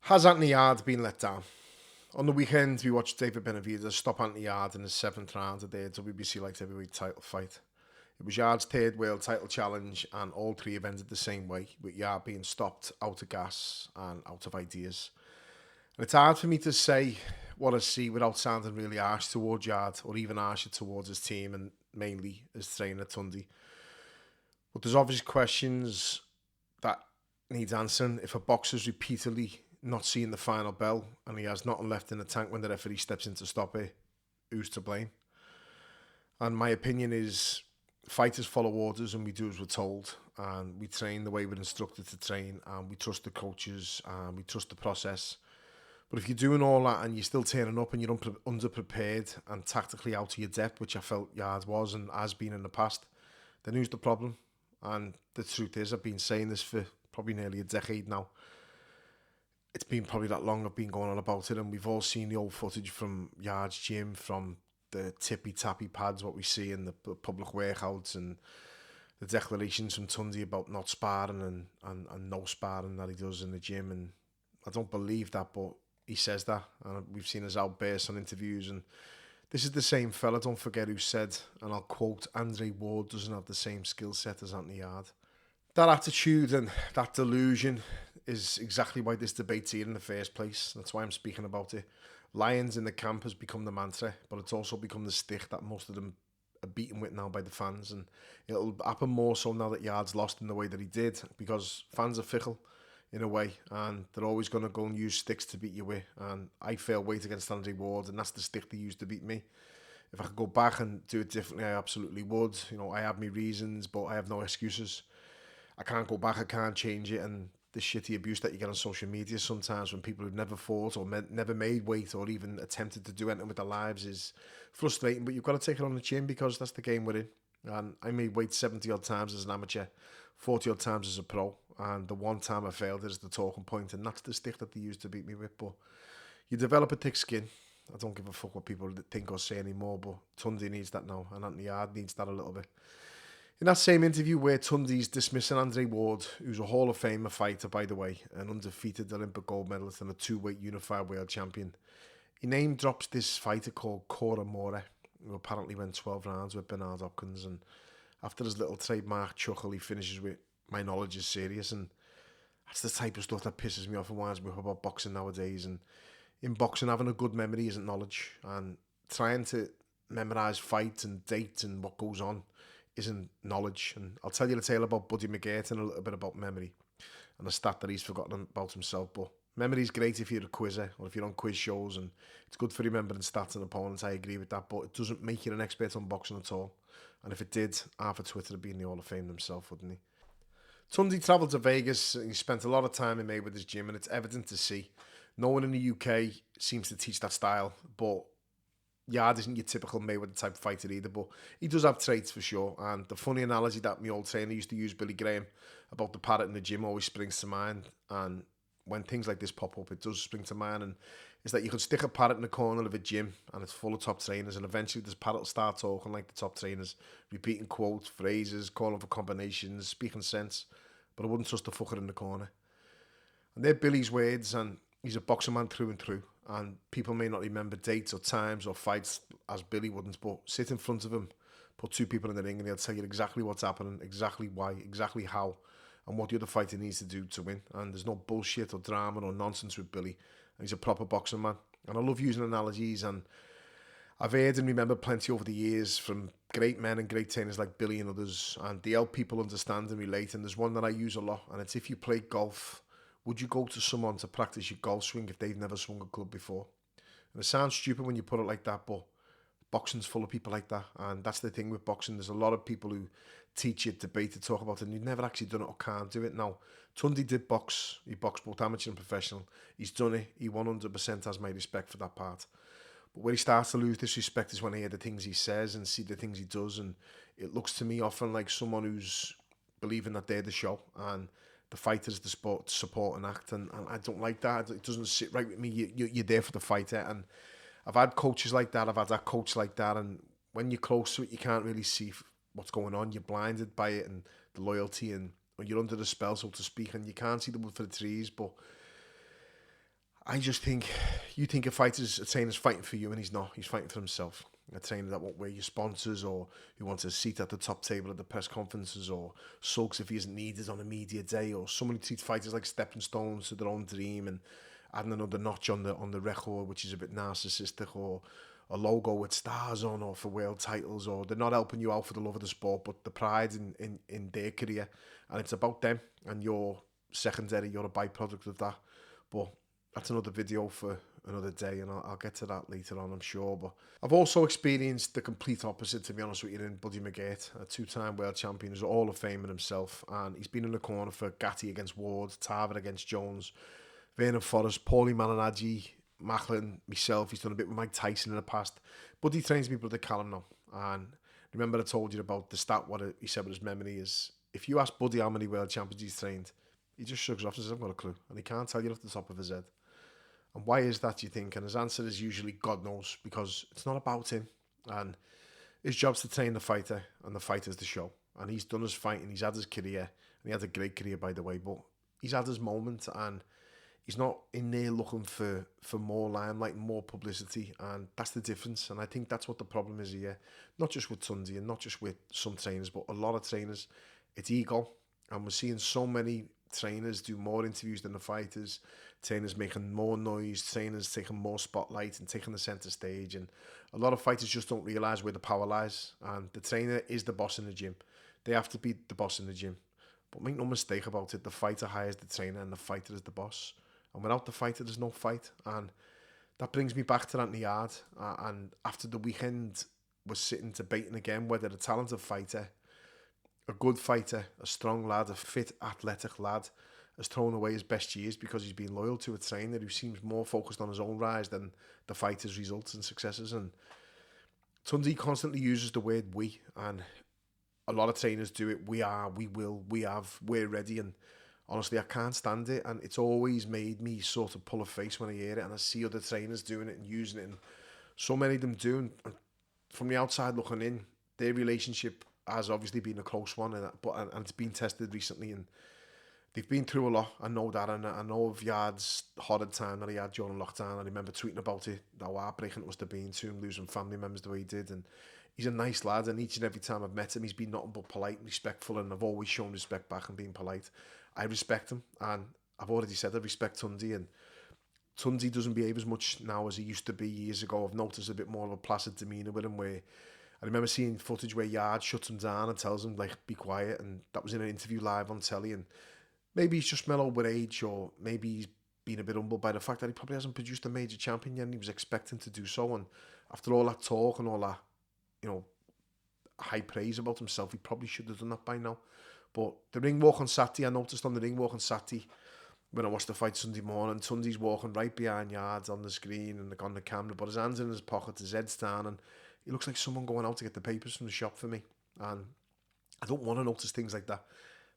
Has Anthony Yarde been let down? On the weekend, we watched David Benavidez stop Anthony Yarde in his seventh round of their WBC light heavyweight title fight. It was Yarde's third world title challenge, and all three have ended the same way, with Yarde being stopped out of gas and out of ideas. And it's hard for me to say what I see without sounding really harsh towards Yarde, or even harsher towards his team, and mainly his trainer, Tundi. But there's obvious questions that needs answering. If a boxer's repeatedly not seeing the final bell and he has nothing left in the tank when the referee steps in to stop it, who's to blame? And my opinion is fighters follow orders and we do as we're told, and we train the way we're instructed to train, and we trust the coaches and we trust the process. But if you're doing all that and you're still turning up and you're underprepared and tactically out of your depth, which I felt Yarde was and has been in the past, then who's the problem? And the truth is, I've been saying this for probably nearly a decade now. It's been probably that long I've been going on about it, and we've all seen the old footage from Yarde's gym, from the tippy-tappy pads, what we see in the public workouts, and the declarations from Tundi about not sparring and no sparring that he does in the gym. And I don't believe that, but he says that, and we've seen his outbursts on interviews. And this is the same fella, don't forget, who said, and I'll quote, Andre Ward doesn't have the same skill set as Anthony Yarde. That attitude and that delusion is exactly why this debate's here in the first place. That's why I'm speaking about it. Lions in the camp has become the mantra, but it's also become the stick that most of them are beaten with now by the fans. And it'll happen more so now that Yarde's lost in the way that he did, because fans are fickle in a way, and they're always going to go and use sticks to beat you with. And I fair weight against Andre Ward, and that's the stick they used to beat me. If I could go back and do it differently, I absolutely would. You know, I have my reasons, but I have no excuses. I can't go back, I can't change it. And the shitty abuse that you get on social media sometimes when people who've never fought or never made weight or even attempted to do anything with their lives is frustrating, but you've got to take it on the chin because that's the game we're in. And I made weight 70 odd times as an amateur, 40 odd times as a pro, and the one time I failed is the talking point, and that's the stick that they used to beat me with. But you develop a thick skin. I don't give a fuck what people think or say anymore, but Tundi needs that now, and Anthony Yarde needs that a little bit. In that same interview where Tundi's dismissing Andre Ward, who's a Hall of Famer fighter, by the way, an undefeated Olympic gold medalist and a two-weight unified world champion, he name drops this fighter called Cora Mora, who apparently went 12 rounds with Bernard Hopkins, and after his little trademark chuckle, he finishes with, "My knowledge is serious," and that's the type of stuff that pisses me off and winds me up about boxing nowadays. And in boxing, having a good memory isn't knowledge, and trying to memorise fights and dates and what goes on isn't knowledge. And I'll tell you the tale about Buddy McGirt and a little bit about memory and a stat that he's forgotten about himself. But memory's great if you're a quizzer or if you're on quiz shows, and it's good for remembering stats and opponents. I agree with that, but it doesn't make you an expert on boxing at all. And if it did, Arthur Twitter would be in the Hall of Fame himself, wouldn't he? Tundi travelled to Vegas and he spent a lot of time in Mayweather's gym, and it's evident to see. No one in the UK seems to teach that style, but Yarde isn't your typical Mayweather type fighter either, but he does have traits for sure. And the funny analogy that my old trainer used to use, Billy Graham, about the parrot in the gym always springs to mind. And when things like this pop up, it does spring to mind. And it's that you could stick a parrot in the corner of a gym and it's full of top trainers, and eventually this parrot will start talking like the top trainers, repeating quotes, phrases, calling for combinations, speaking sense. But I wouldn't trust the fucker in the corner. And they're Billy's words, and he's a boxing man through and through. And people may not remember dates or times or fights as Billy wouldn't, but sit in front of him, put two people in the ring, and he'll tell you exactly what's happening, exactly why, exactly how, and what the other fighter needs to do to win. And there's no bullshit or drama or nonsense with Billy. And he's a proper boxing man. And I love using analogies, and I've heard and remember plenty over the years from great men and great trainers like Billy and others, and they help people understand and relate. And there's one that I use a lot, and it's if you play golf, would you go to someone to practice your golf swing if they've never swung a club before? And it sounds stupid when you put it like that, but boxing's full of people like that. And that's the thing with boxing. There's a lot of people who teach it, debate it, talk about it, and you've never actually done it or can't do it. Now, Tundi did box. He boxed both amateur and professional. He's done it. He 100% has my respect for that part. But where he starts to lose this respect is when I hear the things he says and see the things he does. And it looks to me often like someone who's believing that they're the show, and the fighter's the sport, support and act, and I don't like that. It doesn't sit right with me. You're there for the fighter, and I've had coaches like that. I've had that coach like that, and when you're close to it, you can't really see what's going on. You're blinded by it and the loyalty, and you're under the spell, so to speak, and you can't see the wood for the trees. But I just think, you think a trainer's fighting for you, and he's not. He's fighting for himself. A trainer that won't wear your sponsors, or who wants a seat at the top table at the press conferences, or sulks if he isn't needed on a media day, or someone who treats fighters like stepping stones to their own dream and adding another notch on the record, which is a bit narcissistic, or a logo with stars on, or for world titles, or they're not helping you out for the love of the sport, but the pride in their career, and it's about them, and you're secondary, you're a byproduct of that. But that's another video for another day, and I'll get to that later on, I'm sure. But I've also experienced the complete opposite, to be honest with you, in Buddy McGirt, a two-time world champion who's a Hall of Famer himself, and he's been in the corner for Gatti against Ward, Tarver against Jones, Vernon Forrest, Paulie Malignaggi, Macklin, myself. He's done a bit with Mike Tyson in the past. Buddy trains me brother Callum now, and remember I told you about the stat, he said with his memory is, if you ask Buddy how many world champions he's trained, he just shrugs off and says, I've got a clue, and he can't tell you off the top of his head. And why is that, do you think? And his answer is usually God knows, because it's not about him. And his job's to train the fighter, and the fighter's the show. And he's done his fighting, he's had his career, and he had a great career, by the way, but he's had his moment, and he's not in there looking for more limelight and more publicity, and that's the difference. And I think that's what the problem is here. Not just with Tundi, and not just with some trainers, but a lot of trainers, it's ego. And we're seeing so many trainers do more interviews than the fighters, trainers making more noise, trainers taking more spotlight and taking the centre stage, and a lot of fighters just don't realise where the power lies, and the trainer is the boss in the gym. They have to be the boss in the gym, but make no mistake about it, the fighter hires the trainer and the fighter is the boss, and without the fighter there's no fight. And that brings me back to that in the yard, and after the weekend we're sitting debating again whether a talented fighter, a good fighter, a strong lad, a fit, athletic lad, has thrown away his best years because he's been loyal to a trainer who seems more focused on his own rise than the fighter's results and successes. And Tundi constantly uses the word we, and a lot of trainers do it. We are, we will, we have, we're ready. And honestly, I can't stand it. And it's always made me sort of pull a face when I hear it, and I see other trainers doing it and using it, and so many of them do. And from the outside looking in, their relationship has obviously been a close one, and it's been tested recently, and they've been through a lot. I know that, and I know of Yarde's horrid time that he had during lockdown. I remember tweeting about it, how heartbreaking it must have been to him, losing family members the way he did. And he's a nice lad, and each and every time I've met him, he's been nothing but polite and respectful, and I've always shown respect back and been polite. I respect him, and I've already said I respect Tundi, and Tundi doesn't behave as much now as he used to be years ago. I've noticed a bit more of a placid demeanour with him, where I remember seeing footage where Yarde shuts him down and tells him, like, be quiet, and that was in an interview live on telly. And maybe he's just mellowed with age, or maybe he's been a bit humbled by the fact that he probably hasn't produced a major champion yet, and he was expecting to do so. And after all that talk and all that, high praise about himself, he probably should have done that by now. But the ring walk on Saturday, I noticed on the ring walk on Saturday, when I watched the fight Sunday morning, Tundi's walking right behind Yarde on the screen and on the camera, but his hands in his pocket, his head's down, and he looks like someone going out to get the papers from the shop for me. And I don't want to notice things like that,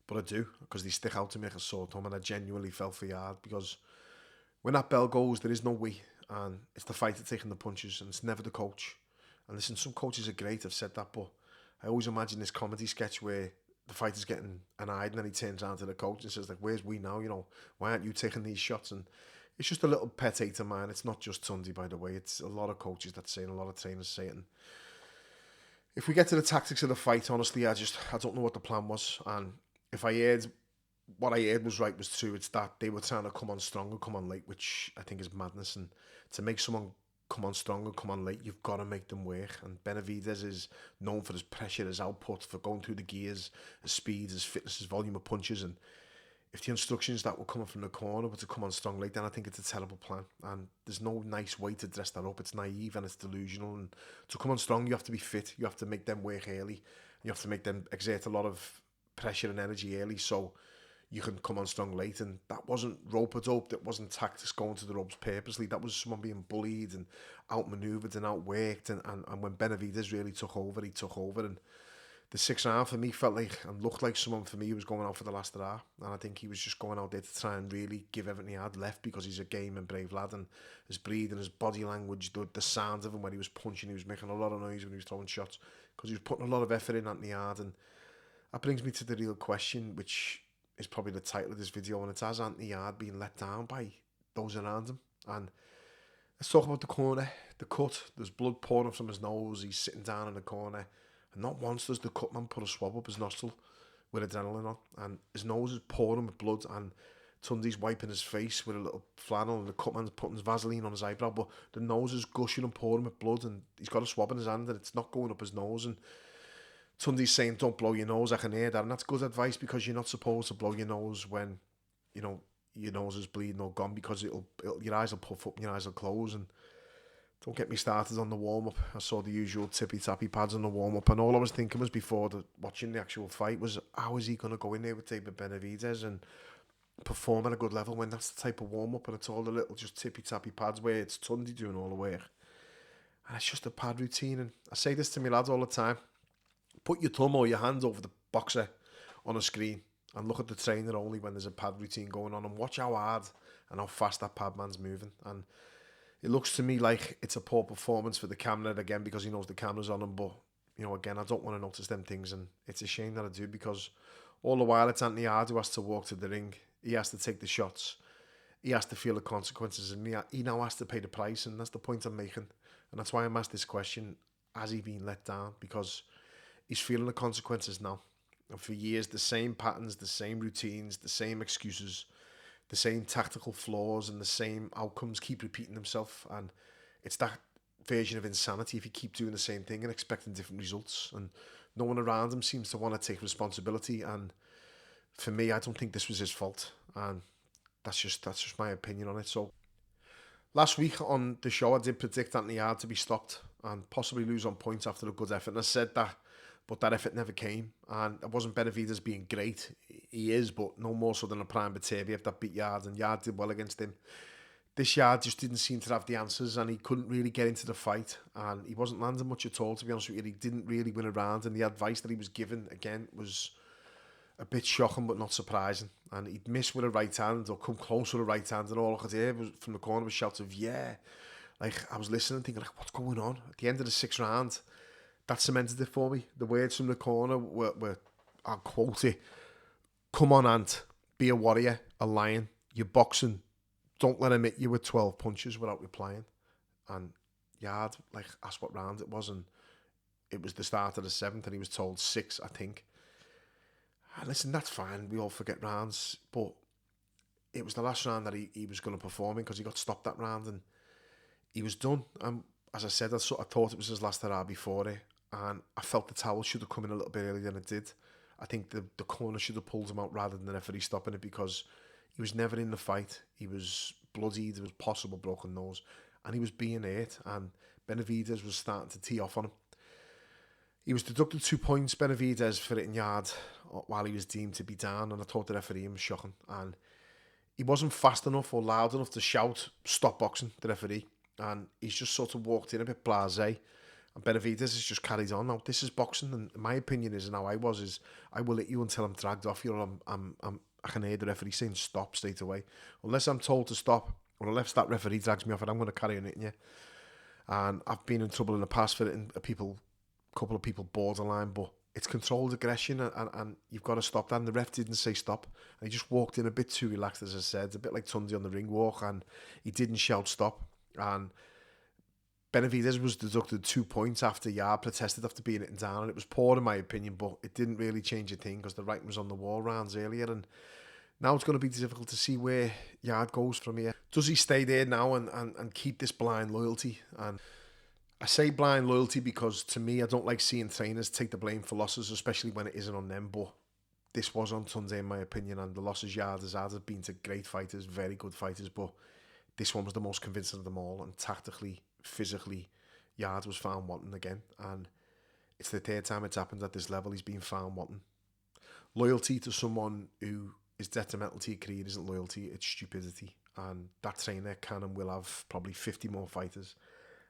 but I do, because they stick out to me like a sore thumb, and I genuinely felt for Yarde, because when that bell goes, there is no we, and it's the fighter taking the punches, and it's never the coach. And listen, some coaches are great, I've said that, but I always imagine this comedy sketch where the fighter's getting an eye, and then he turns around to the coach and says, like, where's we now? Why aren't you taking these shots? And it's just a little pet hate of mine. It's not just Tundi, by the way. It's a lot of coaches that say it, and a lot of trainers say it. And if we get to the tactics of the fight, honestly, I don't know what the plan was. And if what I heard was right, was true, it's that they were trying to come on strong and come on late, which I think is madness. And to make someone come on strong and come on late, you've got to make them work. And Benavidez is known for his pressure, his output, for going through the gears, his speed, his fitness, his volume of punches. And if the instructions that were coming from the corner were to come on strong late, then I think it's a terrible plan. And there's no nice way to dress that up. It's naive and it's delusional. And to come on strong, you have to be fit. You have to make them work early. You have to make them exert a lot of pressure and energy early, so you can come on strong late. And that wasn't rope-a-dope, that wasn't tactics going to the ropes purposely. That was someone being bullied and outmaneuvered and outworked. And when Benavidez really took over, he took over. And the sixth round for me felt like and looked like someone for me who was going out for the last hurrah. And I think he was just going out there to try and really give everything he had left, because he's a game and brave lad, and his breathing, his body language, the sound of him when he was punching, he was making a lot of noise when he was throwing shots, because he was putting a lot of effort in at the yard. And that brings me to the real question, which is probably the title of this video, and it's, has Anthony Yarde been let down by those around him? And let's talk about the corner, the cut. There's blood pouring from his nose. He's sitting down in the corner. And not once does the cut man put a swab up his nostril with adrenaline on. And his nose is pouring with blood. And Tunde's wiping his face with a little flannel. And the cut man's putting his Vaseline on his eyebrow. But the nose is gushing and pouring with blood. And he's got a swab in his hand and it's not going up his nose. And Tunde's saying, don't blow your nose. I can hear that. And that's good advice because you're not supposed to blow your nose when, your nose is bleeding or gone because your eyes will puff up and your eyes will close. And don't get me started on the warm-up. I saw the usual tippy-tappy pads on the warm-up, and all I was thinking was before watching the actual fight was, how is he going to go in there with David Benavidez and perform at a good level when that's the type of warm-up and it's all the little just tippy-tappy pads where it's Tunde doing all the work. And it's just a pad routine. And I say this to my lads all the time. Put your thumb or your hand over the boxer on a screen and look at the trainer only when there's a pad routine going on and watch how hard and how fast that pad man's moving. And it looks to me like it's a poor performance for the camera again because he knows the camera's on him. But, again, I don't want to notice them things. And it's a shame that I do because all the while it's Anthony Yarde who has to walk to the ring. He has to take the shots. He has to feel the consequences. And he now has to pay the price. And that's the point I'm making. And that's why I'm asked this question. Has he been let down? Because he's feeling the consequences now. And for years, the same patterns, the same routines, the same excuses, the same tactical flaws and the same outcomes keep repeating themselves. And it's that version of insanity if you keep doing the same thing and expecting different results. And no one around him seems to want to take responsibility. And for me, I don't think this was his fault. And that's just my opinion on it. So last week on the show, I did predict Anthony Yarde to be stopped and possibly lose on points after a good effort. And I said that, but that effort never came. And it wasn't Benavidez being great. He is, but no more so than a prime Batavia that beat Yarde. And Yarde did well against him. This Yarde just didn't seem to have the answers and he couldn't really get into the fight. And he wasn't landing much at all, to be honest with you. He didn't really win a round. And the advice that he was given, again, was a bit shocking but not surprising. And he'd miss with a right hand or come close with a right hand. And all I could hear was, from the corner was shouts of, yeah. Like, I was listening thinking, like, what's going on? At the end of the 6th round, that cemented it for me. The words from the corner were I'll quote it, come on, Ant, be a warrior, a lion, you're boxing, don't let him hit you with 12 punches without replying. And Yarde, like, asked what round it was, and it was the start of the 7th, and he was told 6, I think. And listen, that's fine, we all forget rounds, but it was the last round that he was going to perform in because he got stopped that round, and he was done. And as I said, I thought it was his last hurrah before it, and I felt the towel should have come in a little bit earlier than it did. I think the corner should have pulled him out rather than the referee stopping it because he was never in the fight. He was bloodied, there was possible broken nose, and he was being hurt, and Benavidez was starting to tee off on him. He was deducted 2 points, Benavidez, for hitting Yarde while he was deemed to be down, and I thought the referee was shocking. And he wasn't fast enough or loud enough to shout, stop boxing, the referee. And he's just sort of walked in a bit blasé. And Benavidez has just carried on. Now, this is boxing, and my opinion is, and how I was, is I will hit you until I'm dragged off you, or I can hear the referee saying stop straight away. Unless I'm told to stop, or unless that referee drags me off, and I'm going to carry on hitting you. And I've been in trouble in the past for hitting a couple of people borderline, but it's controlled aggression, and you've got to stop that. And the ref didn't say stop, and he just walked in a bit too relaxed, as I said, a bit like Tunde on the ring walk, and he didn't shout stop. And Benavidez was deducted 2 points after Yarde protested after being hit down, and it was poor in my opinion, but it didn't really change a thing because the writing was on the wall rounds earlier, and now it's going to be difficult to see where Yarde goes from here. Does he stay there now and keep this blind loyalty? And I say blind loyalty because, to me, I don't like seeing trainers take the blame for losses, especially when it isn't on them, but this was on Tunde in my opinion, and the losses Yarde has had have been to great fighters, very good fighters, but this one was the most convincing of them all, and tactically, physically, Yarde was found wanting again, and it's the 3rd time it's happened at this level. He's been found wanting. Loyalty to someone who is detrimental to your career isn't loyalty, it's stupidity, and that trainer can and will have probably 50 more fighters,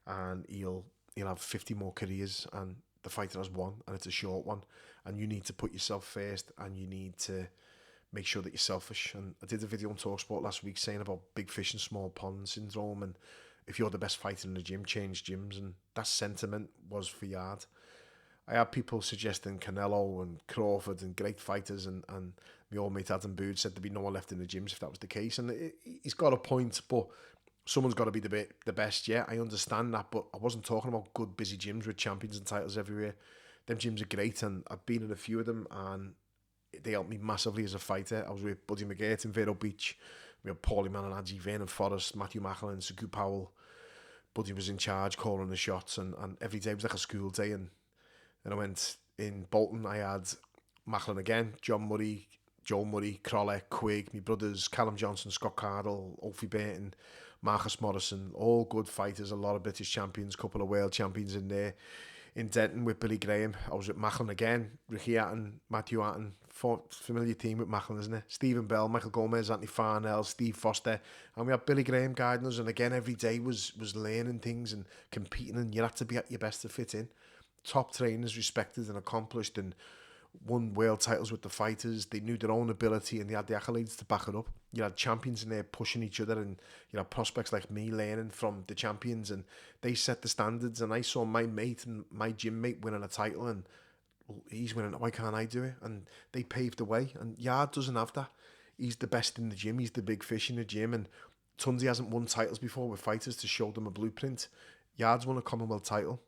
and he'll have 50 more careers, and the fighter has one, and it's a short one, and you need to put yourself first, and you need to make sure that you're selfish. And I did a video on TalkSport last week saying about big fish and small pond syndrome, and if you're the best fighter in the gym, change gyms, and that sentiment was for Yarde. I had people suggesting Canelo and Crawford and great fighters, and my old mate Adam Bood said there'd be no one left in the gyms if that was the case, and he's got a point, but Someone's got to be the best, yeah, I understand that, but I wasn't talking about good, busy gyms with champions and titles everywhere. Them gyms are great, and I've been in a few of them, and they helped me massively as a fighter. I was with Buddy McGirt in Vero Beach. We had Paulie Malignaggi, Vernon Forrest, Matthew Macklin, Sagu Powell. Buddy was in charge, calling the shots, and every day was like a school day. And then I went in Bolton. I had Macklin again, John Murray, Joe Murray, Crowley, Quigg, my brothers, Callum Johnson, Scott Cardle, Alfie Burton, Marcus Morrison, all good fighters, a lot of British champions, couple of world champions in there. In Denton with Billy Graham, I was with Macklin again, Ricky Hatton, Matthew Hatton, familiar team with Macklin, isn't it? Stephen Bell, Michael Gomez, Anthony Farnell, Steve Foster, and we had Billy Graham guiding us, and again, every day was learning things and competing, and you had to be at your best to fit in. Top trainers, respected and accomplished, and won world titles with the fighters. They knew their own ability and they had the accolades to back it up. You had champions in there pushing each other, and you had prospects like me learning from the champions, and they set the standards. And I saw my mate and my gym mate winning a title, and he's winning it, why can't I do it? And they paved the way, and Yarde doesn't have that. He's the best in the gym, he's the big fish in the gym, and Tunsey hasn't won titles before with fighters to show them a blueprint. Yarde's won a Commonwealth title.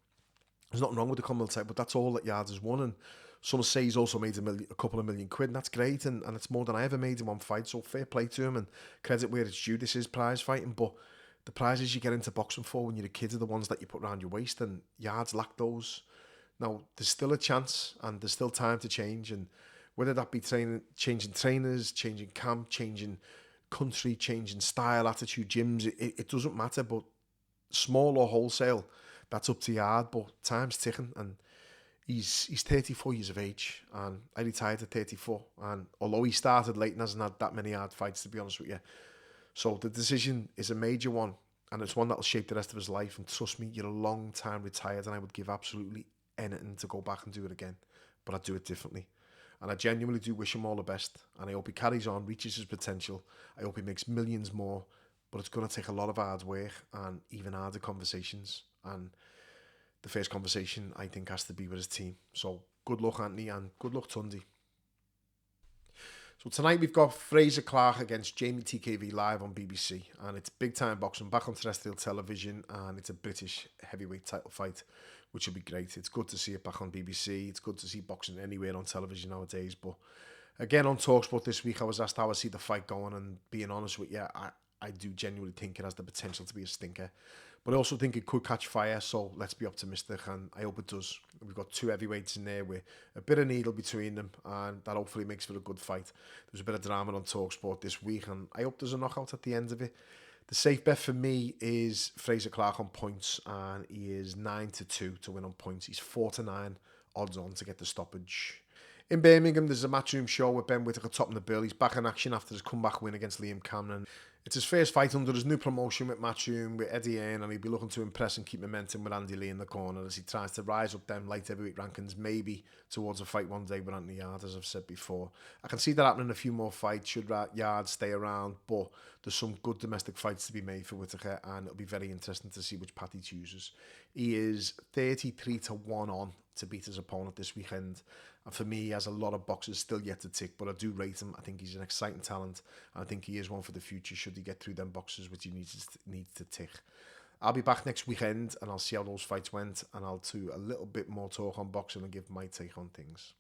There's nothing wrong with the Commonwealth title, but that's all that Yarde has won. And some say he's also made a couple of million quid, and that's great, and it's more than I ever made in one fight, so fair play to him, and credit where it's due. This is prize fighting, but the prizes you get into boxing for when you're a kid are the ones that you put around your waist, and Yarde's lack those. Now, there's still a chance, and there's still time to change, and whether that be changing trainers, changing camp, changing country, changing style, attitude, gyms, it doesn't matter, but small or wholesale, that's up to Yarde, but time's ticking, and he's 34 years of age, and I retired at 34, and although he started late and hasn't had that many hard fights, to be honest with you, so the decision is a major one, and it's one that'll shape the rest of his life, and trust me, you're a long time retired, and I would give absolutely anything to go back and do it again, but I'd do it differently, and I genuinely do wish him all the best, and I hope he carries on, reaches his potential. I hope he makes millions more, but it's going to take a lot of hard work and even harder conversations, and the first conversation, I think, has to be with his team. So good luck, Anthony, and good luck, Tunsey. So tonight we've got Fraser Clark against Jamie TKV live on BBC, and it's big time boxing back on terrestrial television, and it's a British heavyweight title fight, which will be great. It's good to see it back on BBC. It's good to see boxing anywhere on television nowadays. But again, on TalkSport this week, I was asked how I see the fight going, and being honest with you, I do genuinely think it has the potential to be a stinker. But I also think it could catch fire, so let's be optimistic, and I hope it does. We've got two heavyweights in there with a bit of needle between them, and that hopefully makes for a good fight. There was a bit of drama on TalkSport this week, and I hope there's a knockout at the end of it. The safe bet for me is Fraser Clark on points, and he is 9-2 to win on points. He's 4-9 odds on to get the stoppage. In Birmingham, there's a Matchroom show with Ben Whittaker topping the bill. He's back in action after his comeback win against Liam Cameron. It's his first fight under his new promotion with Matchroom, with Eddie Hearn, and he'll be looking to impress and keep momentum with Andy Lee in the corner as he tries to rise up them light heavyweight rankings, maybe towards a fight one day with Anthony Yarde, as I've said before. I can see that happening in a few more fights should Yarde stay around, but there's some good domestic fights to be made for Whittaker, and it'll be very interesting to see which path he chooses. He is 33-1 on to beat his opponent this weekend. And for me, he has a lot of boxes still yet to tick, but I do rate him. I think he's an exciting talent, and I think he is one for the future should he get through them boxes which he needs to tick. I'll be back next weekend, and I'll see how those fights went, and I'll do a little bit more talk on boxing and give my take on things.